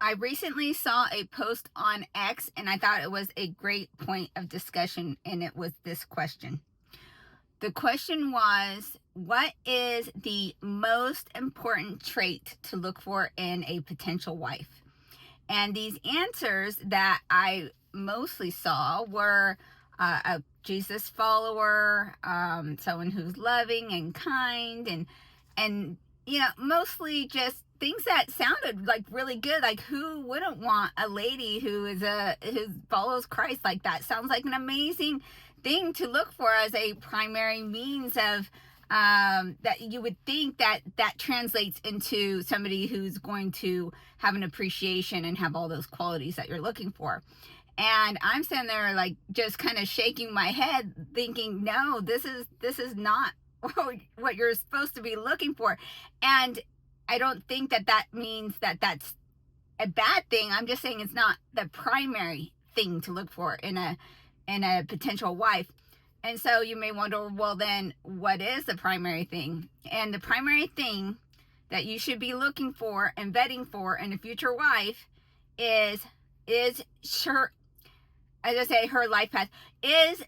I recently saw a post on X and I thought it was a great point of discussion, and it was this question. The question was, what is the most important trait to look for in a potential wife? And these answers that I mostly saw were a Jesus follower, someone who's loving and kind, and mostly just things that sounded like really good. Like, who wouldn't want a lady who follows Christ? Like, that sounds like an amazing thing to look for as a primary means of that you would think that translates into somebody who's going to have an appreciation and have all those qualities that you're looking for. And I'm sitting there like just kind of shaking my head thinking, no, this is not what you're supposed to be looking for. And I don't think that means that that's a bad thing. I'm just saying it's not the primary thing to look for in a potential wife. And so you may wonder, well, then what is the primary thing? And the primary thing that you should be looking for and vetting for in a future wife is her, as I say, her life path. Is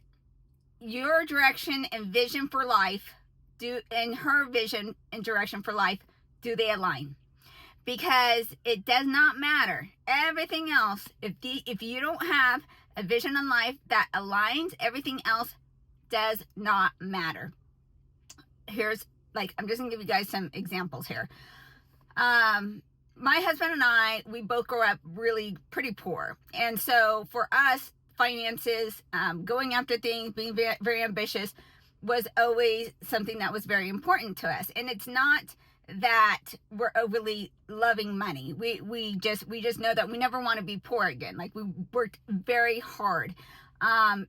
your direction and vision for life, and her vision and direction for life, do they align? Because it does not matter. Everything else, if you don't have a vision on life that aligns, everything else does not matter. Here's, I'm just gonna give you guys some examples here. My husband and I, we both grew up really pretty poor. And so for us, finances, going after things, being very, very ambitious was always something that was very important to us. And it's not that we're overly loving money. We just know that we never want to be poor again. Like, we worked very hard.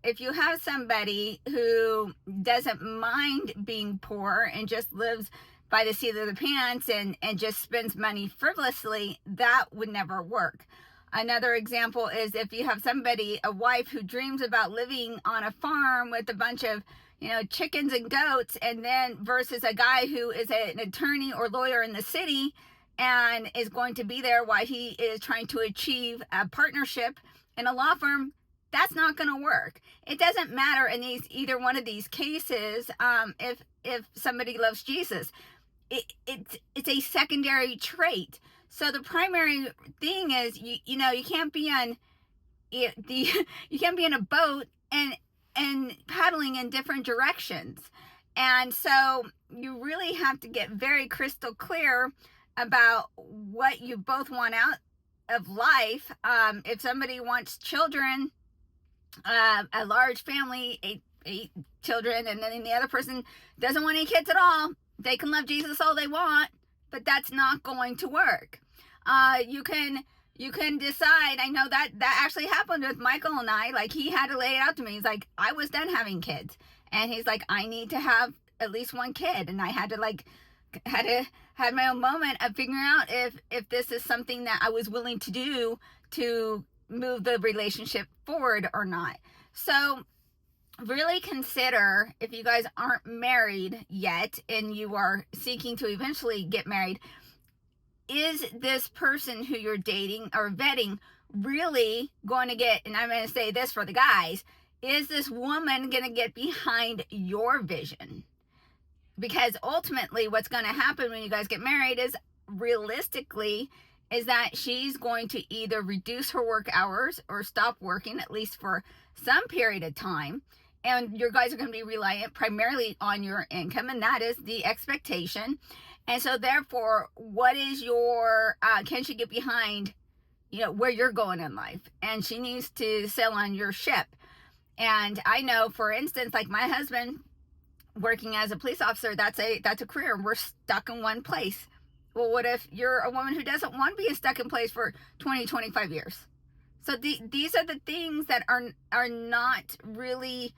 If you have somebody who doesn't mind being poor and just lives by the seat of the pants and just spends money frivolously, that would never work. Another example is if you have a wife who dreams about living on a farm with a bunch of chickens and goats, and then versus a guy who is an attorney or lawyer in the city and is going to be there while he is trying to achieve a partnership in a law firm, that's not going to work. It doesn't matter in either one of these cases. If somebody loves Jesus, it's a secondary trait. So the primary thing is you can't be on you can't be in a boat and paddling in different directions. And so you really have to get very crystal clear about what you both want out of life. If somebody wants children, a large family, eight children, and then the other person doesn't want any kids at all, they can love Jesus all they want, but that's not going to work. You can decide. I know that actually happened with Michael and I. Like, he had to lay it out to me. He's like, I was done having kids, and he's like, I need to have at least one kid. And I had to have my own moment of figuring out if this is something that I was willing to do to move the relationship forward or not. So really consider, if you guys aren't married yet and you are seeking to eventually get married, is this person who you're dating or vetting really going to get, and I'm going to say this for the guys, is this woman going to get behind your vision? Because ultimately what's going to happen when you guys get married is, realistically, is that she's going to either reduce her work hours or stop working, at least for some period of time. And your guys are going to be reliant primarily on your income, and that is the expectation. And so therefore, what is your, can she get behind, where you're going in life? And she needs to sail on your ship. And I know, for instance, like my husband working as a police officer, that's a career. We're stuck in one place. Well, what if you're a woman who doesn't want to be stuck in place for 20, 25 years? So these are the things that are not really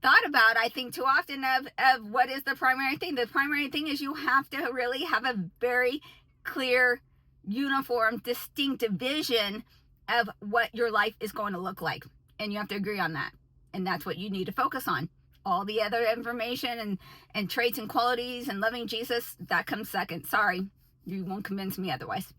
thought about, I think, too often of what is the primary thing. The primary thing is you have to really have a very clear, uniform, distinctive vision of what your life is going to look like. And you have to agree on that. And that's what you need to focus on. All the other information and traits and qualities and loving Jesus, that comes second. Sorry, you won't convince me otherwise.